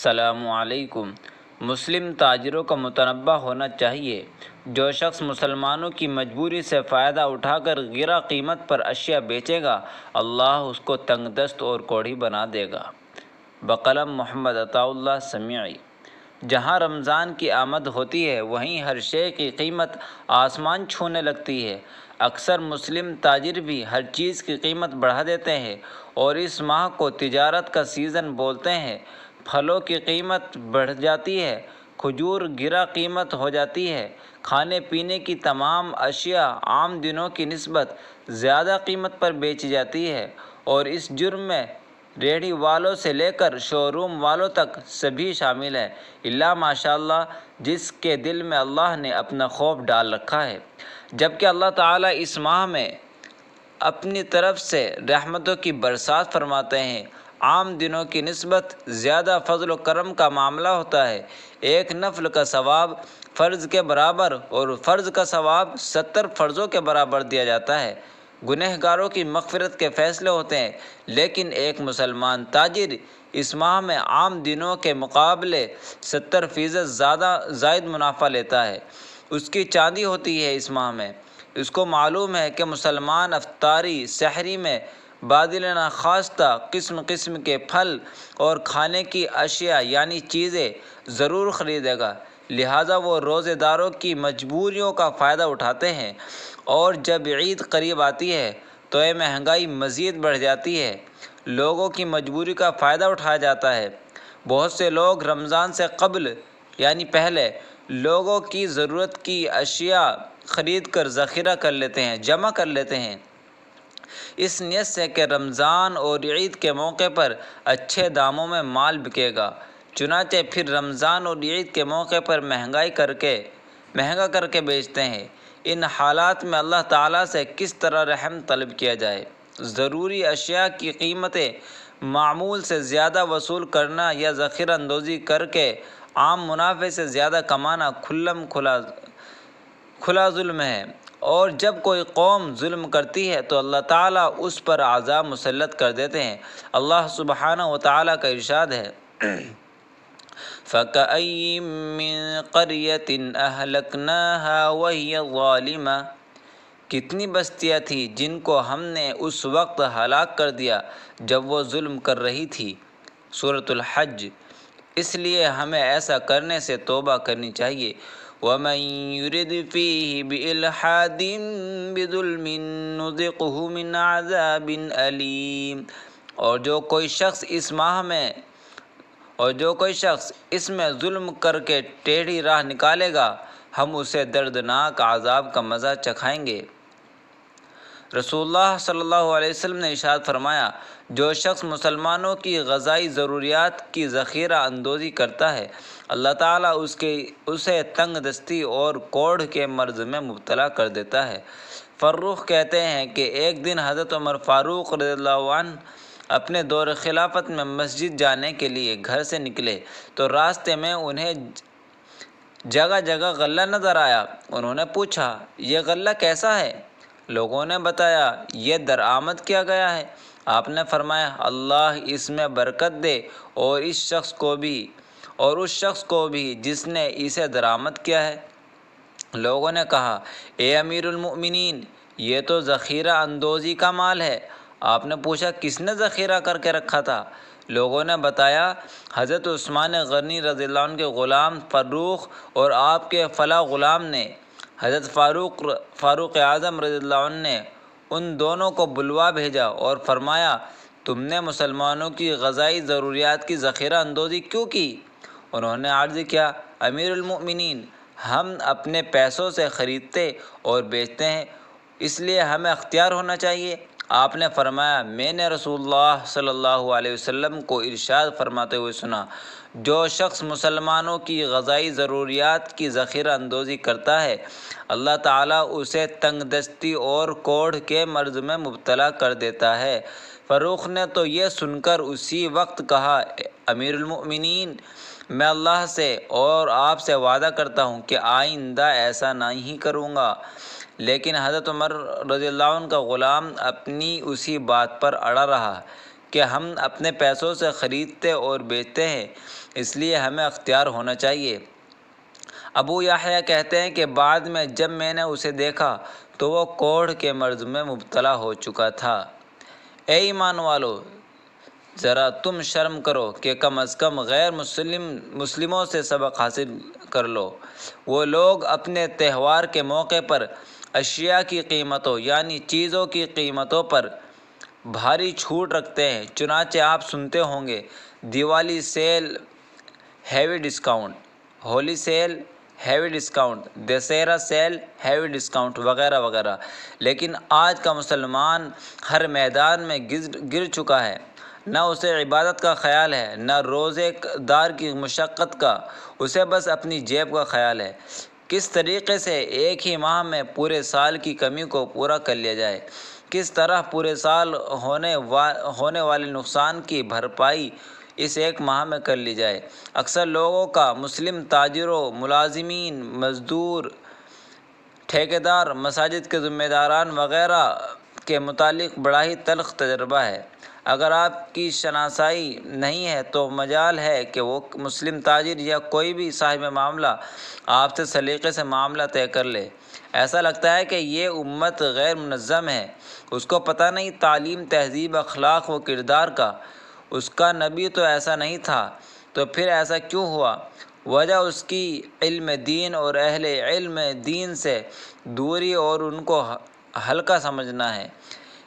السلام علیکم۔ مسلم تاجروں کا متنبہ ہونا چاہیے، جو شخص مسلمانوں کی مجبوری سے فائدہ اٹھا کر گرا قیمت پر اشیاء بیچے گا، اللہ اس کو تنگ دست اور کوڑھی بنا دے گا۔ بقلم محمد عطا اللہ سمیعی۔ جہاں رمضان کی آمد ہوتی ہے، وہیں ہر شے کی قیمت آسمان چھونے لگتی ہے۔ اکثر مسلم تاجر بھی ہر چیز کی قیمت بڑھا دیتے ہیں اور اس ماہ کو تجارت کا سیزن بولتے ہیں۔ پھلوں کی قیمت بڑھ جاتی ہے، کھجور گرا قیمت ہو جاتی ہے، کھانے پینے کی تمام اشیاء عام دنوں کی نسبت زیادہ قیمت پر بیچی جاتی ہے، اور اس جرم میں ریہڑی والوں سے لے کر شو روم والوں تک سبھی شامل ہیں، الا ماشاءاللہ جس کے دل میں اللہ نے اپنا خوف ڈال رکھا ہے۔ جبکہ اللہ تعالیٰ اس ماہ میں اپنی طرف سے رحمتوں کی برسات فرماتے ہیں۔ عام دنوں کی نسبت زیادہ فضل و کرم کا معاملہ ہوتا ہے۔ ایک نفل کا ثواب فرض کے برابر اور فرض کا ثواب 70 فرضوں کے برابر دیا جاتا ہے۔ گنہگاروں کی مغفرت کے فیصلے ہوتے ہیں، لیکن ایک مسلمان تاجر اس ماہ میں عام دنوں کے مقابلے 70% زائد منافع لیتا ہے۔ اس کی چاندی ہوتی ہے اس ماہ میں۔ اس کو معلوم ہے کہ مسلمان افطاری سحری میں بادل ناخواستہ قسم قسم کے پھل اور کھانے کی اشیاء یعنی چیزیں ضرور خریدے گا، لہٰذا وہ روزے داروں کی مجبوریوں کا فائدہ اٹھاتے ہیں، اور جب عید قریب آتی ہے تو یہ مہنگائی مزید بڑھ جاتی ہے، لوگوں کی مجبوری کا فائدہ اٹھایا جاتا ہے۔ بہت سے لوگ رمضان سے قبل یعنی پہلے لوگوں کی ضرورت کی اشیاء خرید کر ذخیرہ کر لیتے ہیں، جمع کر لیتے ہیں، اس نیت سے کہ رمضان اور عید کے موقع پر اچھے داموں میں مال بکے گا، چنانچہ پھر رمضان اور عید کے موقع پر مہنگا کر کے بیچتے ہیں۔ ان حالات میں اللہ تعالیٰ سے کس طرح رحم طلب کیا جائے؟ ضروری اشیاء کی قیمتیں معمول سے زیادہ وصول کرنا یا ذخیرہ اندوزی کر کے عام منافع سے زیادہ کمانا کھلا ظلم ہے، اور جب کوئی قوم ظلم کرتی ہے تو اللہ تعالیٰ اس پر عذاب مسلط کر دیتے ہیں۔ اللہ سبحانہ و تعالیٰ کا ارشاد ہے، فَكَأَيِّن مِّن قَرْيَةٍ أَهْلَكْنَاهَا وَهِيَ ظَالِمَةٌ، کتنی بستیاں تھیں جن کو ہم نے اس وقت ہلاک کر دیا جب وہ ظلم کر رہی تھی۔ سورۃ الحج۔ اس لیے ہمیں ایسا کرنے سے توبہ کرنی چاہیے۔ وَمَن يُرِدْ فِيهِ بِإِلْحَادٍ بِظُلْمٍ نُذِقْهُ مِنْ عَذَابٍ أَلِيمٍ، اور جو کوئی شخص اس میں ظلم کر کے ٹیڑھی راہ نکالے گا، ہم اسے دردناک عذاب کا مزہ چکھائیں گے۔ رسول اللہ صلی اللہ علیہ وسلم نے ارشاد فرمایا، جو شخص مسلمانوں کی غذائی ضروریات کی ذخیرہ اندوزی کرتا ہے، اللہ تعالیٰ اسے تنگ دستی اور کوڑھ کے مرض میں مبتلا کر دیتا ہے۔ فرخ کہتے ہیں کہ ایک دن حضرت عمر فاروق رضی اللہ عنہ اپنے دور خلافت میں مسجد جانے کے لیے گھر سے نکلے تو راستے میں انہیں جگہ جگہ غلہ نظر آیا۔ انہوں نے پوچھا، یہ غلہ کیسا ہے؟ لوگوں نے بتایا، یہ درآمد کیا گیا ہے۔ آپ نے فرمایا، اللہ اس میں برکت دے اور اس شخص کو بھی جس نے اسے درآمد کیا ہے۔ لوگوں نے کہا، اے امیر المؤمنین، یہ تو ذخیرہ اندوزی کا مال ہے۔ آپ نے پوچھا، کس نے ذخیرہ کر کے رکھا تھا؟ لوگوں نے بتایا، حضرت عثمان غنی رضی اللہ عنہ کے غلام فروخ اور آپ کے فلاں غلام نے۔ حضرت فاروق اعظم رضی اللہ عنہ نے ان دونوں کو بلوا بھیجا اور فرمایا، تم نے مسلمانوں کی غذائی ضروریات کی ذخیرہ اندوزی کیوں کی؟ انہوں نے عرض کیا، امیر المؤمنین، ہم اپنے پیسوں سے خریدتے اور بیچتے ہیں، اس لیے ہمیں اختیار ہونا چاہیے۔ آپ نے فرمایا، میں نے رسول اللہ صلی اللہ علیہ وسلم کو ارشاد فرماتے ہوئے سنا، جو شخص مسلمانوں کی غذائی ضروریات کی ذخیرہ اندوزی کرتا ہے، اللہ تعالیٰ اسے تنگ دستی اور کوڑھ کے مرض میں مبتلا کر دیتا ہے۔ فروخ نے تو یہ سن کر اسی وقت کہا، امیر المؤمنین، میں اللہ سے اور آپ سے وعدہ کرتا ہوں کہ آئندہ ایسا نہیں کروں گا۔ لیکن حضرت عمر رضی اللہ عنہ کا غلام اپنی اسی بات پر اڑا رہا کہ ہم اپنے پیسوں سے خریدتے اور بیچتے ہیں، اس لیے ہمیں اختیار ہونا چاہیے۔ ابو یحییٰ کہتے ہیں کہ بعد میں جب میں نے اسے دیکھا تو وہ کوڑھ کے مرض میں مبتلا ہو چکا تھا۔ اے ایمان والو، ذرا تم شرم کرو کہ کم از کم غیر مسلموں سے سبق حاصل کر لو۔ وہ لوگ اپنے تہوار کے موقع پر اشیاء کی قیمتوں یعنی چیزوں کی قیمتوں پر بھاری چھوٹ رکھتے ہیں، چنانچہ آپ سنتے ہوں گے Diwali sale heavy discount, Holi sale heavy discount, Dussehra sale heavy discount وغیرہ وغیرہ۔ لیکن آج کا مسلمان ہر میدان میں گر چکا ہے، نہ اسے عبادت کا خیال ہے، نہ روزے دار کی مشقت کا، اسے بس اپنی جیب کا خیال ہے۔ کس طریقے سے ایک ہی ماہ میں پورے سال کی کمی کو پورا کر لیا جائے، کس طرح پورے سال ہونے والے نقصان کی بھرپائی اس ایک ماہ میں کر لی جائے۔ اکثر لوگوں کا مسلم تاجروں، ملازمین، مزدور، ٹھیکیدار، مساجد کے ذمہ داران وغیرہ کے متعلق بڑا ہی تلخ تجربہ ہے۔ اگر آپ کی شناسائی نہیں ہے تو مجال ہے کہ وہ مسلم تاجر یا کوئی بھی صاحب معاملہ آپ سے سلیقے سے معاملہ طے کر لے۔ ایسا لگتا ہے کہ یہ امت غیر منظم ہے، اس کو پتہ نہیں تعلیم، تہذیب، اخلاق و کردار کا۔ اس کا نبی تو ایسا نہیں تھا، تو پھر ایسا کیوں ہوا؟ وجہ اس کی علم دین اور اہل علم دین سے دوری اور ان کو ہلکا سمجھنا ہے۔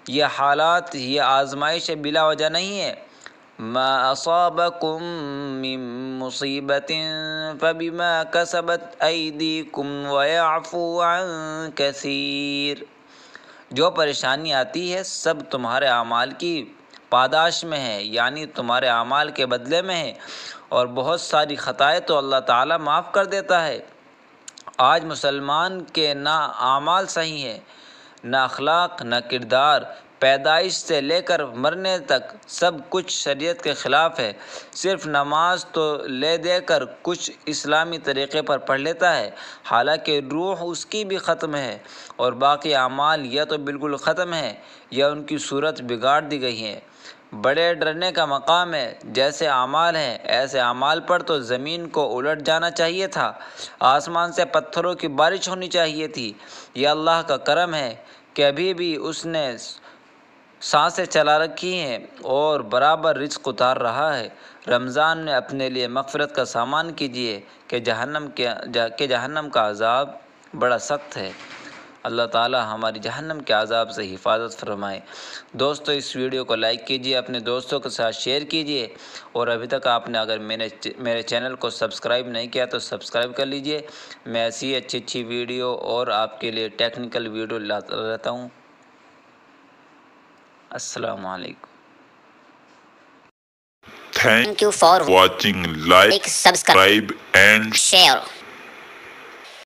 یہ حالات، یہ آزمائش بلا وجہ نہیں ہے۔ ما اصابکم من مصیبت فبما کسبت ایدیکم ویعفو عن کثیر۔ جو پریشانی آتی ہے سب تمہارے اعمال کی پاداش میں ہے، یعنی تمہارے اعمال کے بدلے میں ہے، اور بہت ساری خطائیں تو اللہ تعالیٰ معاف کر دیتا ہے۔ آج مسلمان کے نہ اعمال صحیح ہیں، نہ اخلاق، نہ کردار، پیدائش سے لے کر مرنے تک سب کچھ شریعت کے خلاف ہے۔ صرف نماز تو لے دے کر کچھ اسلامی طریقے پر پڑھ لیتا ہے، حالانکہ روح اس کی بھی ختم ہے، اور باقی اعمال یا تو بالکل ختم ہیں یا ان کی صورت بگاڑ دی گئی ہے۔ بڑے ڈرنے کا مقام ہے۔ جیسے اعمال ہیں ایسے اعمال پر تو زمین کو الٹ جانا چاہیے تھا، آسمان سے پتھروں کی بارش ہونی چاہیے تھی۔ یہ اللہ کا کرم ہے کہ ابھی بھی اس نے سانسیں چلا رکھی ہیں اور برابر رزق اتار رہا ہے۔ رمضان میں اپنے لیے مغفرت کا سامان کیجیے کہ جہنم کا عذاب بڑا سخت ہے۔ اللہ تعالیٰ ہماری جہنم کے عذاب سے حفاظت فرمائے۔ دوستو، اس ویڈیو کو لائک کیجیے، اپنے دوستوں کے ساتھ شیئر کیجیے، اور ابھی تک آپ نے اگر میرے چینل کو سبسکرائب نہیں کیا تو سبسکرائب کر لیجیے۔ میں ایسی اچھی ویڈیو اور آپ کے لیے ٹیکنیکل ویڈیو لاتا رہتا ہوں۔ السلام علیکم۔ Thank you for watching. Like, subscribe and share.